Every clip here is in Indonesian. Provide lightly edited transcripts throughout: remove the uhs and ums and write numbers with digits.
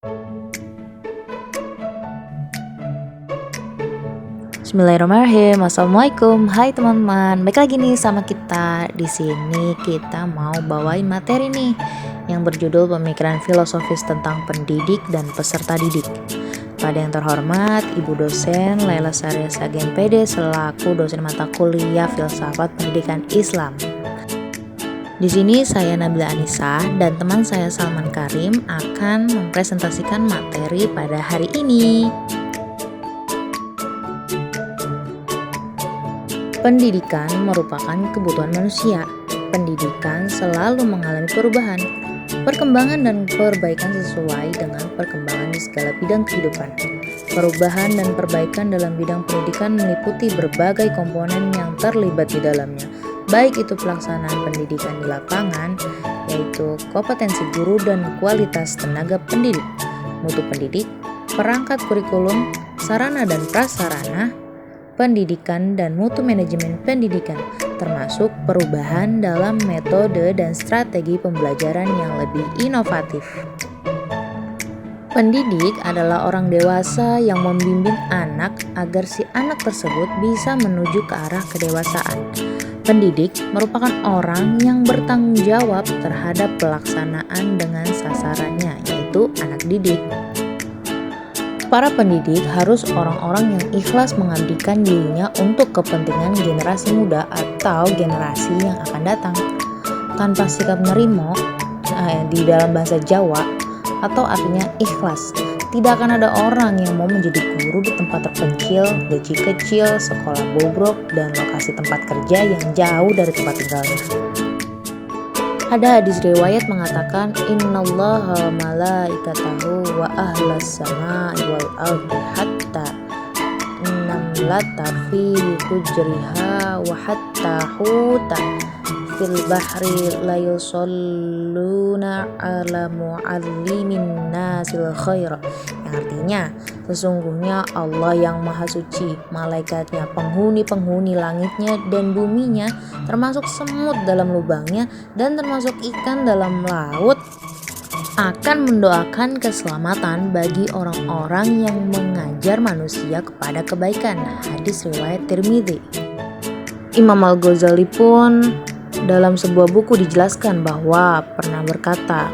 Bismillahirrahmanirrahim. Assalamualaikum. Hai teman-teman. Baik lagi nih sama kita. Di sini kita mau bawain materi nih yang berjudul pemikiran filosofis tentang pendidik dan peserta didik. Pada yang terhormat Ibu dosen Laila Saria Sagen PD selaku dosen mata kuliah Filsafat Pendidikan Islam. Di sini saya Nabila Anissa dan teman saya Salman Karim akan mempresentasikan materi pada hari ini. Pendidikan merupakan kebutuhan manusia. Pendidikan selalu mengalami perubahan, perkembangan dan perbaikan sesuai dengan perkembangan di segala bidang kehidupan. Perubahan dan perbaikan dalam bidang pendidikan meliputi berbagai komponen yang terlibat di dalamnya, baik itu pelaksanaan pendidikan di lapangan, yaitu kompetensi guru dan kualitas tenaga pendidik, mutu pendidik, perangkat kurikulum, sarana dan prasarana, pendidikan dan mutu manajemen pendidikan, termasuk perubahan dalam metode dan strategi pembelajaran yang lebih inovatif. Pendidik adalah orang dewasa yang membimbing anak agar si anak tersebut bisa menuju ke arah kedewasaan. Pendidik merupakan orang yang bertanggung jawab terhadap pelaksanaan dengan sasarannya, yaitu anak didik. Para pendidik harus orang-orang yang ikhlas mengabdikan dirinya untuk kepentingan generasi muda atau generasi yang akan datang. Tanpa sikap nerimo, di dalam bahasa Jawa, atau artinya ikhlas, tidak akan ada orang yang mau menjadi guru di tempat terpencil, gaji kecil, sekolah bobrok, dan lokasi tempat kerja yang jauh dari tempat tinggalnya. Ada hadis riwayat mengatakan innallaha wa malaikatahu wa ahlas samai wal ardi hatta namlata fi hujriha wa hatta huta fil bahri la yusalluna ala muallimin nasil khaira, yang artinya sesungguhnya Allah yang maha suci, malaikatnya, penghuni-penghuni langitnya dan buminya, termasuk semut dalam lubangnya dan termasuk ikan dalam laut, akan mendoakan keselamatan bagi orang-orang yang mengajar manusia kepada kebaikan. Hadis riwayat Tirmidzi. Imam Al-Ghazali pun dalam sebuah buku dijelaskan bahwa pernah berkata,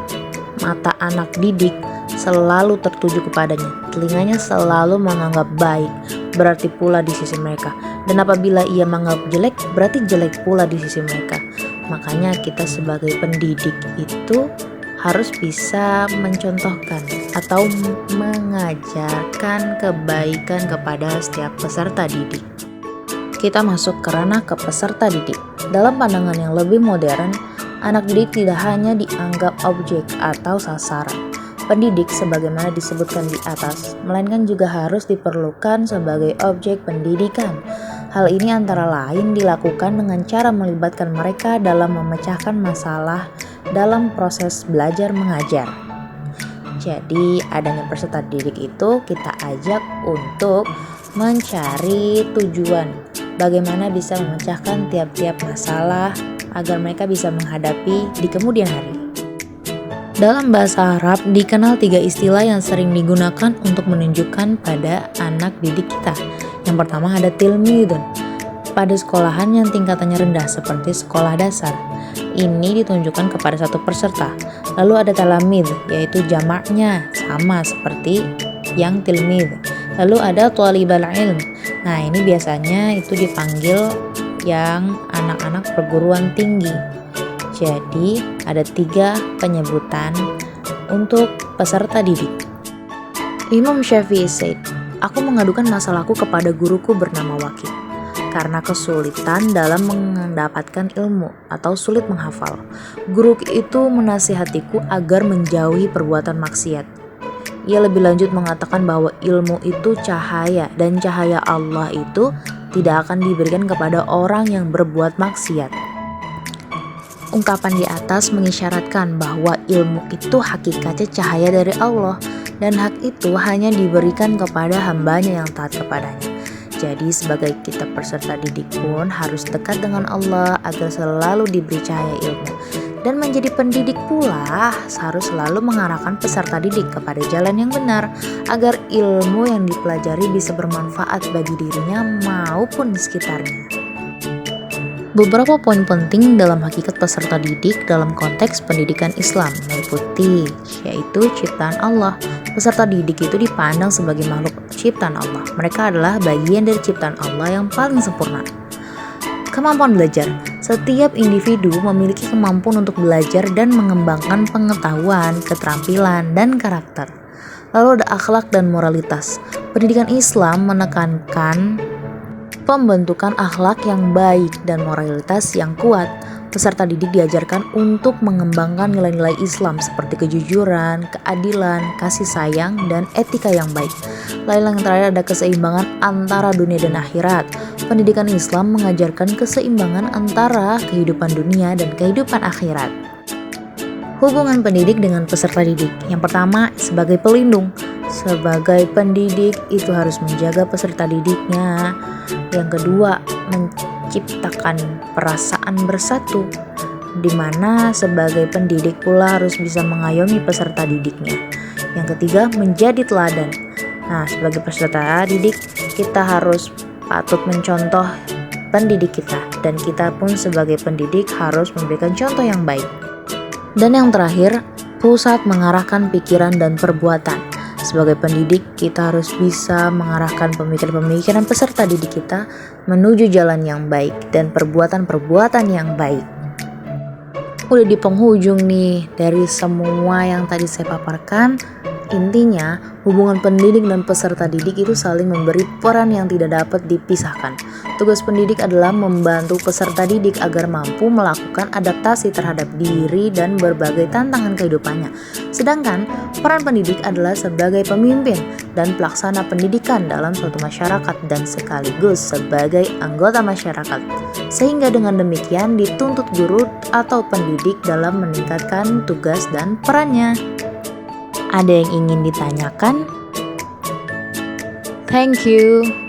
mata anak didik selalu tertuju kepadanya, telinganya selalu menganggap baik, berarti pula di sisi mereka, dan apabila ia menganggap jelek, berarti jelek pula di sisi mereka. Makanya kita sebagai pendidik itu harus bisa mencontohkan atau mengajarkan kebaikan kepada setiap peserta didik. Kita masuk ke ranah ke peserta didik. Dalam pandangan yang lebih modern, anak didik tidak hanya dianggap objek atau sasaran pendidik sebagaimana disebutkan di atas, melainkan juga harus diperlukan sebagai objek pendidikan. Hal ini antara lain dilakukan dengan cara melibatkan mereka dalam memecahkan masalah dalam proses belajar mengajar. Jadi adanya peserta didik itu kita ajak untuk mencari tujuan bagaimana bisa memecahkan tiap-tiap masalah agar mereka bisa menghadapi di kemudian hari. Dalam bahasa Arab dikenal 3 istilah yang sering digunakan untuk menunjukkan pada anak didik kita. Yang pertama ada tilmidun, pada sekolahan yang tingkatannya rendah seperti sekolah dasar. Ini ditunjukkan kepada satu peserta. Lalu ada talamid, yaitu jamaknya sama seperti yang tilmid. Lalu ada thalibal ilm. Nah, ini biasanya itu dipanggil yang anak-anak perguruan tinggi. Jadi ada 3 penyebutan untuk peserta didik. Imam Syafi'i said, aku mengadukan masalahku kepada guruku bernama Wakil karena kesulitan dalam mendapatkan ilmu atau sulit menghafal. Guru itu menasihatiku agar menjauhi perbuatan maksiat. Ia lebih lanjut mengatakan bahwa ilmu itu cahaya dan cahaya Allah itu tidak akan diberikan kepada orang yang berbuat maksiat. Ungkapan di atas mengisyaratkan bahwa ilmu itu hakikatnya cahaya dari Allah dan hak itu hanya diberikan kepada hambanya yang taat kepadanya. Jadi sebagai kita peserta didik pun harus dekat dengan Allah agar selalu diberi cahaya ilmu. Dan menjadi pendidik pula harus selalu mengarahkan peserta didik kepada jalan yang benar agar ilmu yang dipelajari bisa bermanfaat bagi dirinya maupun di sekitarnya. Beberapa poin penting dalam hakikat peserta didik dalam konteks pendidikan Islam meliputi yaitu ciptaan Allah. Peserta didik itu dipandang sebagai makhluk ciptaan Allah. Mereka adalah bagian dari ciptaan Allah yang paling sempurna. Kemampuan belajar. Setiap individu memiliki kemampuan untuk belajar dan mengembangkan pengetahuan, keterampilan, dan karakter. Lalu ada akhlak dan moralitas. Pendidikan Islam menekankan pembentukan akhlak yang baik dan moralitas yang kuat. Peserta didik diajarkan untuk mengembangkan nilai-nilai Islam seperti kejujuran, keadilan, kasih sayang, dan etika yang baik. Lalu yang terakhir ada keseimbangan antara dunia dan akhirat. Pendidikan Islam mengajarkan keseimbangan antara kehidupan dunia dan kehidupan akhirat. Hubungan pendidik dengan peserta didik. Yang pertama, sebagai pelindung. Sebagai pendidik itu harus menjaga peserta didiknya. Yang kedua, menciptakan perasaan bersatu, di mana sebagai pendidik pula harus bisa mengayomi peserta didiknya. Yang ketiga, menjadi teladan. Nah, sebagai peserta didik kita harus patut mencontoh pendidik kita, dan kita pun sebagai pendidik harus memberikan contoh yang baik. Dan yang terakhir, pusat mengarahkan pikiran dan perbuatan. Sebagai pendidik, kita harus bisa mengarahkan pemikiran-pemikiran peserta didik kita menuju jalan yang baik dan perbuatan-perbuatan yang baik. Udah di penghujung nih dari semua yang tadi saya paparkan. Intinya, hubungan pendidik dan peserta didik itu saling memberi peran yang tidak dapat dipisahkan. Tugas pendidik adalah membantu peserta didik agar mampu melakukan adaptasi terhadap diri dan berbagai tantangan kehidupannya. Sedangkan, peran pendidik adalah sebagai pemimpin dan pelaksana pendidikan dalam suatu masyarakat dan sekaligus sebagai anggota masyarakat. Sehingga dengan demikian dituntut guru atau pendidik dalam meningkatkan tugas dan perannya. Ada yang ingin ditanyakan? Thank you.